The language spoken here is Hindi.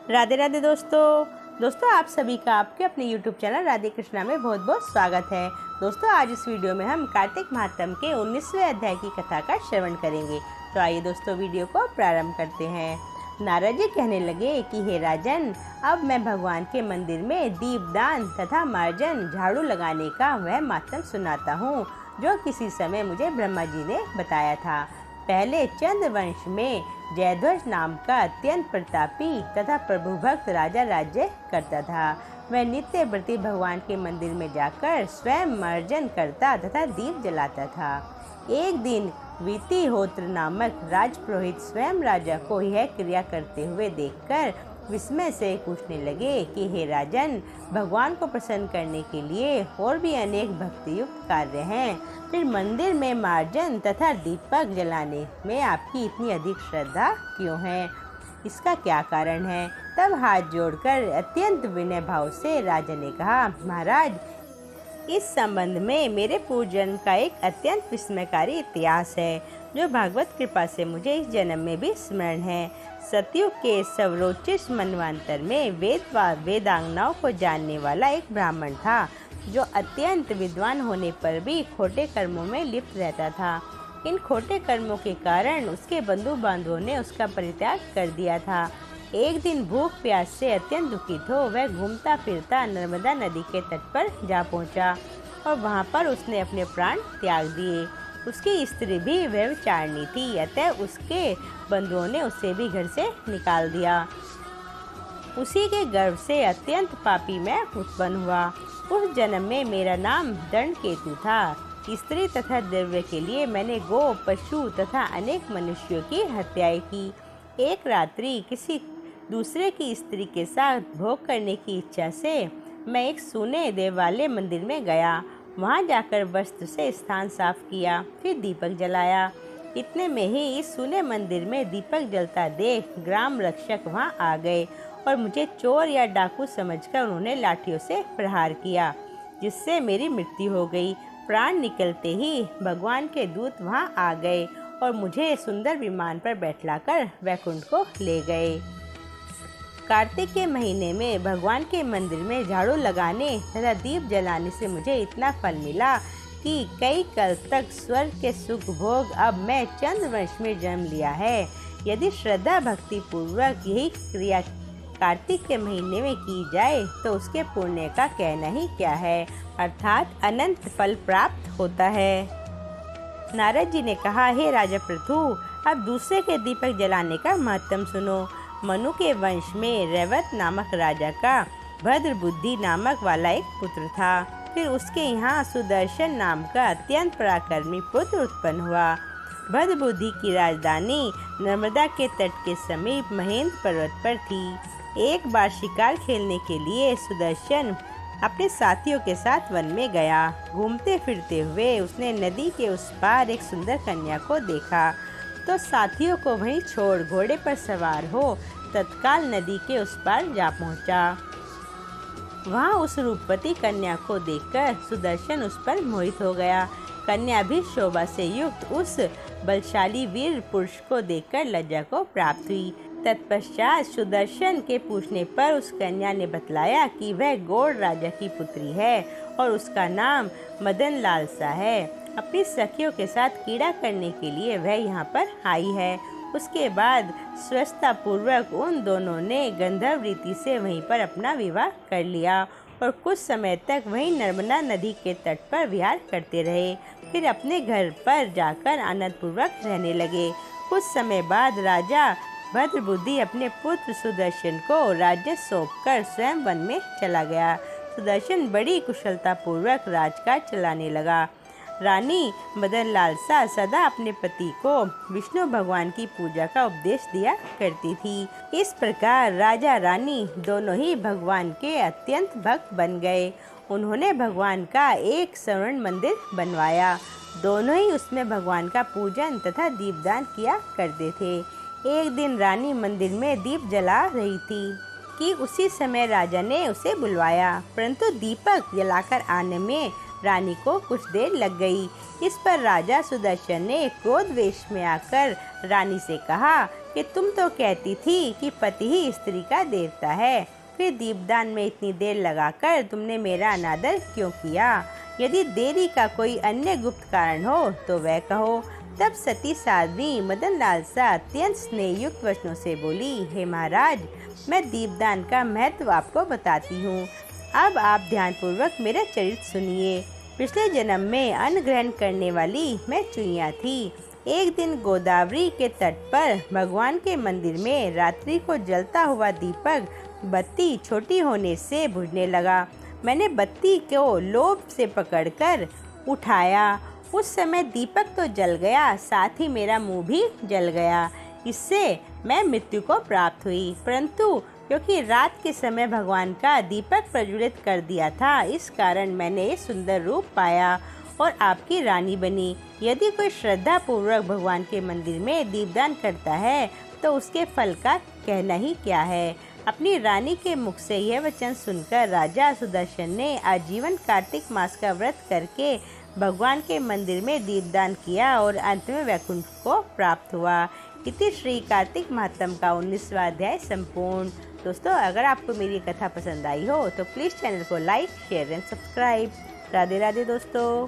राधे राधे दोस्तों आप सभी का आपके अपने YouTube चैनल राधे कृष्णा में बहुत बहुत स्वागत है। दोस्तों आज इस वीडियो में हम कार्तिक महात्म के 19वें अध्याय की कथा का श्रवण करेंगे। तो आइए दोस्तों वीडियो को प्रारंभ करते हैं। नारद जी कहने लगे कि हे राजन, अब मैं भगवान के मंदिर में दीपदान तथा मार्जन झाड़ू लगाने का वह महात्म सुनाता हूँ जो किसी समय मुझे ब्रह्मा जी ने बताया था। पहले चंद्रवंश में जयध्वज नाम का अत्यंत प्रतापी तथा प्रभु भक्त राजा राज्य करता था। वह नित्य व्रती भगवान के मंदिर में जाकर स्वयं मार्जन करता तथा दीप जलाता था। एक दिन वितिहोत्र नामक राजपुरोहित स्वयं राजा को यह क्रिया करते हुए देखकर विस्मय से पूछने लगे कि हे राजन, भगवान को प्रसन्न करने के लिए और भी अनेक भक्तियुक्त कार्य हैं, फिर मंदिर में मार्जन तथा दीपक जलाने में आपकी इतनी अधिक श्रद्धा क्यों है? इसका क्या कारण है? तब हाथ जोड़कर अत्यंत विनय भाव से राजा ने कहा, महाराज, इस संबंध में मेरे पूर्वजन्म का एक अत्यंत विस्मयकारी इतिहास है जो भागवत कृपा से मुझे इस जन्म में भी स्मरण है। सतयुग के सर्वोच्च मनवांतर में वेदांगनाओं को जानने वाला एक ब्राह्मण था जो अत्यंत विद्वान होने पर भी खोटे कर्मों में लिप्त रहता था। इन खोटे कर्मों के कारण उसके बंधु बांधवों ने उसका परित्याग कर दिया था। एक दिन भूख प्यास से अत्यंत दुखित हो वह घूमता फिरता नर्मदा नदी के तट पर जा पहुंचा और वहां पर उसने अपने प्राण त्याग दिए। उसकी स्त्री भी व्यभिचारिणी थी, अतः उसके बंधुओं ने उसे भी घर से निकाल दिया। उसी के गर्भ से अत्यंत पापी मैं उत्पन्न हुआ। उस जन्म में मेरा नाम दंडकेतु था। स्त्री तथा द्रव्य के लिए मैंने गो, पशु तथा अनेक मनुष्यों की हत्याएं की। एक रात्रि किसी दूसरे की स्त्री के साथ भोग करने की इच्छा से मैं एक सूने देवालय मंदिर में गया। वहां जाकर वस्त्र से स्थान साफ किया, फिर दीपक जलाया। इतने में ही इस सूने मंदिर में दीपक जलता देख ग्राम रक्षक वहां आ गए और मुझे चोर या डाकू समझकर उन्होंने लाठियों से प्रहार किया, जिससे मेरी मृत्यु हो गई। प्राण निकलते ही भगवान के दूत वहां आ गए और मुझे सुंदर विमान पर बैठलाकर वैकुंठ को ले गए। कार्तिक के महीने में भगवान के मंदिर में झाड़ू लगाने तथा दीप जलाने से मुझे इतना फल मिला कि कई कल तक स्वर्ग के सुख भोग अब मैं चंद्रवंश में जन्म लिया है। यदि श्रद्धा भक्ति पूर्वक यही क्रिया कार्तिक के महीने में की जाए तो उसके पुण्य का कहना ही क्या है, अर्थात अनंत फल प्राप्त होता है। नारद जी ने कहा, हे राजा पृथु, अब दूसरे के दीपक जलाने का महत्व सुनो। मनु के वंश में रैवत नामक राजा का भद्र बुद्धि नामक वाला एक पुत्र था। फिर उसके यहाँ सुदर्शन नाम का अत्यंत पराक्रमी पुत्र उत्पन्न हुआ। भद्र बुद्धि की राजधानी नर्मदा के तट के समीप महेंद्र पर्वत पर थी। एक बार शिकार खेलने के लिए सुदर्शन अपने साथियों के साथ वन में गया। घूमते फिरते हुए उसने नदी के उस पार एक सुंदर कन्या को देखा तो साथियों को वहीं छोड़ घोड़े पर सवार हो तत्काल नदी के उस पार जा पहुंचा। वहां उस रूपवती कन्या को देखकर सुदर्शन उस पर मोहित हो गया। कन्या भी शोभा से युक्त उस बलशाली वीर पुरुष को देखकर लज्जा को प्राप्त हुई। तत्पश्चात सुदर्शन के पूछने पर उस कन्या ने बतलाया कि वह गौड़ राजा की पुत्री है और उसका नाम मदन लालसा है। अपनी सखियों के साथ कीड़ा करने के लिए वह यहाँ पर आई है। उसके बाद स्वस्थता पूर्वक उन दोनों ने गंधर्व रीति से वहीं पर अपना विवाह कर लिया और कुछ समय तक वहीं नर्मदा नदी के तट पर विहार करते रहे। फिर अपने घर पर जाकर आनंद पूर्वक रहने लगे। कुछ समय बाद राजा भद्र बुद्धि अपने पुत्र सुदर्शन को राज्य सौंपकर स्वयं वन में चला गया। सुदर्शन बड़ी कुशलता पूर्वक राजकाज चलाने लगा। रानी मदन लालसा सदा अपने पति को विष्णु भगवान की पूजा का उपदेश दिया करती थी। इस प्रकार राजा रानी दोनों ही भगवान के अत्यंत भक्त बन गए। उन्होंने भगवान का एक स्वर्ण मंदिर बनवाया। दोनों ही उसमें भगवान का पूजन तथा दीपदान किया करते थे। एक दिन रानी मंदिर में दीप जला रही थी कि उसी समय राजा ने उसे बुलवाया, परंतु दीपक जलाकर आने में रानी को कुछ देर लग गई। इस पर राजा सुदर्शन ने क्रोध वेश में आकर रानी से कहा कि तुम तो कहती थी कि पति ही स्त्री का देवता है, फिर दीपदान में इतनी देर लगाकर तुमने मेरा अनादर क्यों किया? यदि देरी का कोई अन्य गुप्त कारण हो तो वह कहो। तब सती साध्वी मदन लाल सा अत्यंत स्नेहयुक्त वचनों से बोली, हे महाराज, मैं दीपदान का महत्व आपको बताती हूँ। अब आप ध्यानपूर्वक मेरा चरित्र सुनिए। पिछले जन्म में अन्न ग्रहण करने वाली मैं चुईया थी। एक दिन गोदावरी के तट पर भगवान के मंदिर में रात्रि को जलता हुआ दीपक बत्ती छोटी होने से बुझने लगा। मैंने बत्ती को लोभ से पकड़कर उठाया। उस समय दीपक तो जल गया, साथ ही मेरा मुंह भी जल गया। इससे मैं मृत्यु को प्राप्त हुई, परंतु क्योंकि रात के समय भगवान का दीपक प्रज्वलित कर दिया था, इस कारण मैंने ये सुंदर रूप पाया और आपकी रानी बनी। यदि कोई श्रद्धा पूर्वक भगवान के मंदिर में दीपदान करता है तो उसके फल का कहना ही क्या है। अपनी रानी के मुख से यह वचन सुनकर राजा सुदर्शन ने आजीवन कार्तिक मास का व्रत करके भगवान के मंदिर में दीपदान किया और अंत में वैकुंठ को प्राप्त हुआ। इति श्री कार्तिक महात्म का 19वां अध्याय संपूर्ण। दोस्तों, अगर आपको मेरी कथा पसंद आई हो तो प्लीज़ चैनल को like, share and subscribe. Radhe Radhe दोस्तों।